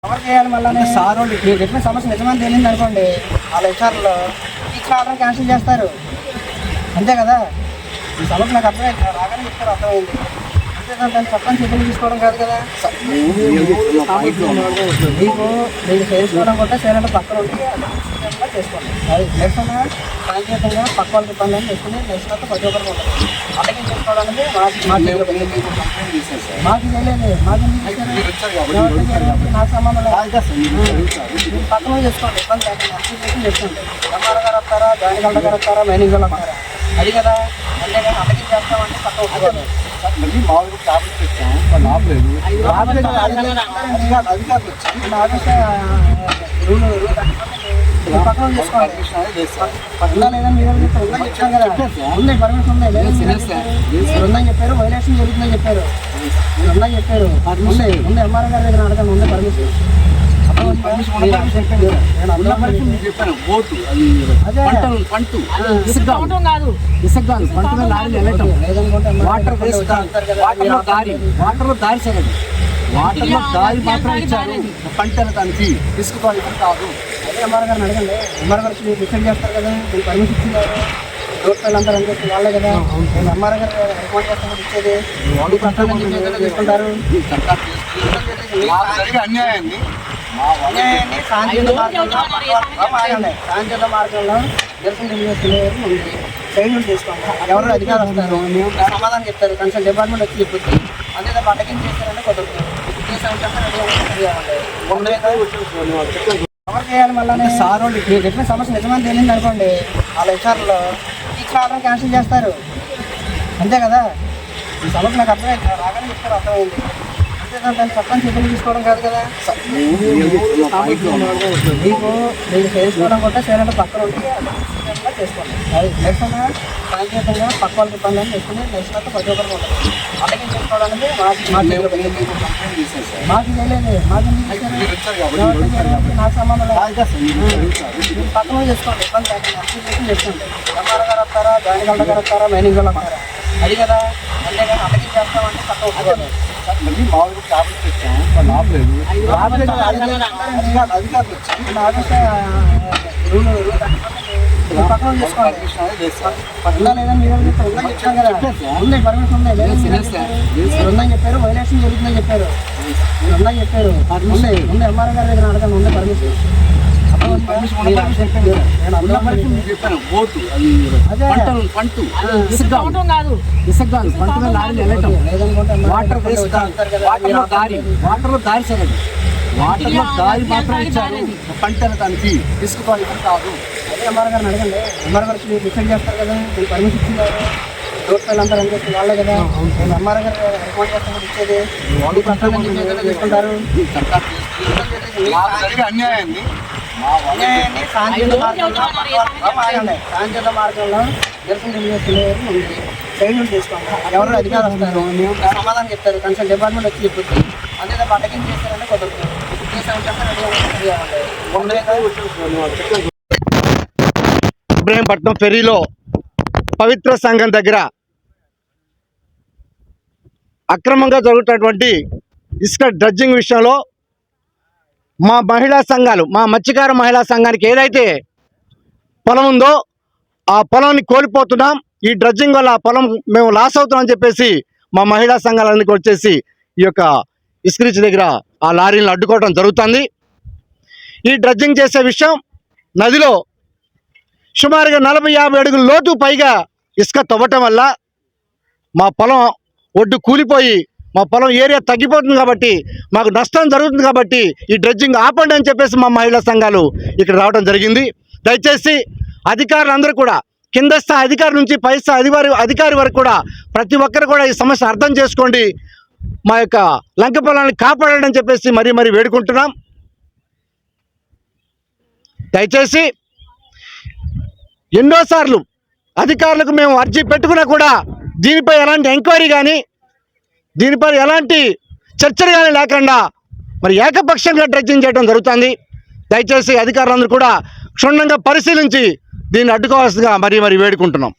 Cover చేయాలి. మళ్ళీ sir వాళ్ళు మీరు చెప్పిన సమస్య నిజమని తెలియదు అనుకోండి, వాళ్ళ విచారణలో ఇచ్చిన ఆర్డర్ క్యాన్సిల్ చేస్తారు. అంతే కదా, ఈ సమస్య నాకు అర్థమైంది, రాగానే చెప్తారు అర్థమైంది. అంతేకాదు చట్టం చేతులు తీసుకోవడం కాదు కదా. మీకు చేసుకోవడం కూడా చేయాలంటే పక్కన ఉండి చేసుకోండి. అది నిరసన సాంకేతికంగా పక్క వాళ్ళకి ఇబ్బంది అని చేసుకుని నిరసన ప్రతి ఒక్కరికి ఉంటుంది. అలాగే చేసుకోవడానికి మాకు చేయలేదు, నాకు సంబంధం లేదు. పక్కన చేసుకోండి, ఇబ్బంది లేకుండా చేసుకోండి. ఎంఆర్ గారు వస్తారా, జాయిన్ గంట గారు వస్తారా, మైనింగ్ వాళ్ళు వస్తారా, అది కదా. అంతేగాని అలాగే చేస్తామంటే పక్క ఒప్పుకోదు. పక్కన చేసుకోండి. ఉందా లేదని మీరు చెప్పారు కదా, ఉంది పర్మిషన్ ఉంది మీరు ఉందని చెప్పారు, వైలేషన్ జరుగుతుందని చెప్పారు, మీరు ఉందని చెప్పారు. ఉంది ఉంది ఎంఆర్ గారి దగ్గర అడగండి, ఉంది పర్మిషన్. వాటర్లో దారి మాత్రం ఇచ్చారు, పంటలు దానికి తీసుకోవాలి కాదు. అదే ఎంఆర్ గారిని అడగండి, ఎంఆర్ గారు డిసైడ్ చేస్తారు కదా, మీరు పర్మిషన్ ఇచ్చినారు, రోడ్ పైన అంతా అని చెప్పి వాళ్ళే కదా. నేను ఎంఆర్ గారు రిపోర్ట్ చేస్తాను ఇచ్చేది వాళ్ళు ప్రకారం తీసుకుంటారు. అన్యాయాన్ని సాంకేతిక మార్గంలో నిరసన తెలియజేస్తున్నారు. ట్రైన్లు తీసుకోండి, ఎవరు అధికారులు వస్తారు, సమాధానం చెప్తారు, కన్సల్ట్ డిపార్ట్మెంట్ వచ్చి చెప్తుంది. అంతే పట్టకింగ్ చేస్తారంటే కుదరదు. కవర్ చేయాలి. మళ్ళీ సార్ వాళ్ళు మీరు చెప్పిన సమస్య నిజమని తెలియదు అనుకోండి, వాళ్ళ విచారణలో ఇచ్చిన ఆర్డర్ క్యాన్సిల్ చేస్తారు. అంతే కదా, ఈ సమస్య నాకు అర్థమైంది, రాగానే చెప్తారు అర్థమైంది. అంతేకాదు చట్టం చేతులు తీసుకోవడం కాదు కదా. మీకు చేసుకోవడం కూడా చేయాలంటే పక్కన ఉండి చేసుకోండి. అది నిరసన సాంకేతికంగా పక్క వాళ్ళకి ఇబ్బంది అని చేసుకుని నిరసన ప్రతి ఒక్కరికి ఉంటుంది. అలాగే చేసుకోవడానికి మాకు చేయలేదు, నాకు సంబంధం లేదు. పక్కన చేసుకోండి, ఇబ్బంది లేకుండా చేసుకోండి. ఎంఆర్ గారు వస్తారా, జాయిన్ గంట గారు వస్తారా, మైనింగ్ వాళ్ళు వస్తారా, అది కదా. అంతేగాని అలాగే చేస్తామంటే పక్క ఒప్పుకోదు. పక్కన చేసుకోండి. ఉందా లేదని మీరు చెప్పారు కదా, ఉంది పర్మిషన్ ఉంది మీరు ఉందని చెప్పారు, వైలేషన్ జరుగుతుందని చెప్పారు, మీరు ఉందని చెప్పారు. ఉంది ఉంది ఎంఆర్ గారి దగ్గర అడగండి, ఉంది పర్మిషన్. వాటర్లో దారి మాత్రం ఇచ్చారు, పంటలు దానికి తీసుకోవాలి కాదు. అదే ఎంఆర్ గారిని అడగండి, ఎంఆర్ గారు డిసైడ్ చేస్తారు కదా, మీరు పర్మిషన్ ఇచ్చినారు, రోడ్ పైన అంతా అని చెప్పి వాళ్ళే కదా. నేను ఎంఆర్ గారు రిపోర్ట్ చేస్తాను ఇచ్చేది వాళ్ళు ప్రకారం తీసుకుంటారు. అన్యాయాన్ని సాంకేతిక మార్గంలో నిరసన తెలియజేస్తున్నారు. ట్రైన్లు తీసుకోండి, ఎవరు అధికారులు వస్తారు, సమాధానం చెప్తారు, కన్సల్ట్ డిపార్ట్మెంట్ వచ్చి చెప్తుంది. అంతే పట్టకింగ్ చేస్తారంటే కుదరదు. ఇబ్రహీంపట్నం ఫెరీలో పవిత్ర సంఘం దగ్గర అక్రమంగా జరుగుతున్నటువంటి ఇసుక డ్రడ్జింగ్ విషయంలో మా మహిళా సంఘాలు, మా మత్స్యకార మహిళా సంఘానికి ఏదైతే పొలం ఉందో ఆ పొలాన్ని కోల్పోతున్నాం, ఈ డ్రడ్జింగ్ వల్ల ఆ పొలం మేము లాస్ అవుతున్నామని చెప్పేసి మా మహిళా సంఘాలన్నీ వచ్చేసి ఈ యొక్క ఇసుక రీచ్ దగ్గర ఆ లారీలను అడ్డుకోవడం జరుగుతుంది. ఈ డ్రడ్జింగ్ చేసే విషయం నదిలో సుమారుగా 40-50 అడుగుల లోతు పైగా ఇసుక తవ్వటం వల్ల మా పొలం ఒడ్డు కూలిపోయి మా పొలం ఏరియా తగ్గిపోతుంది కాబట్టి మాకు నష్టం జరుగుతుంది కాబట్టి ఈ డ్రెడ్జింగ్ ఆపండి అని చెప్పేసి మా మహిళా సంఘాలు ఇక్కడ రావడం జరిగింది. దయచేసి అధికారులందరూ కూడా కింద స్థాయి అధికారి నుంచి పై స్థాయి అధికారి వరకు కూడా ప్రతి ఒక్కరు కూడా ఈ సమస్య అర్థం చేసుకోండి, మా యొక్క లంక పొలాన్ని కాపాడండి అని చెప్పేసి మరీ వేడుకుంటున్నాం. దయచేసి ఎన్నోసార్లు అధికారులకు మేము అర్జీ పెట్టుకున్నా కూడా దీనిపై ఎలాంటి ఎంక్వైరీ కానీ దీనిపై ఎలాంటి చర్చలు కానీ లేకుండా మరి ఏకపక్షంగా డ్రెడ్జింగ్ చేయడం జరుగుతుంది. దయచేసి అధికారులందరూ కూడా క్షుణ్ణంగా పరిశీలించి దీన్ని అడ్డుకోవాల్సిందిగా మరీ వేడుకుంటున్నాం.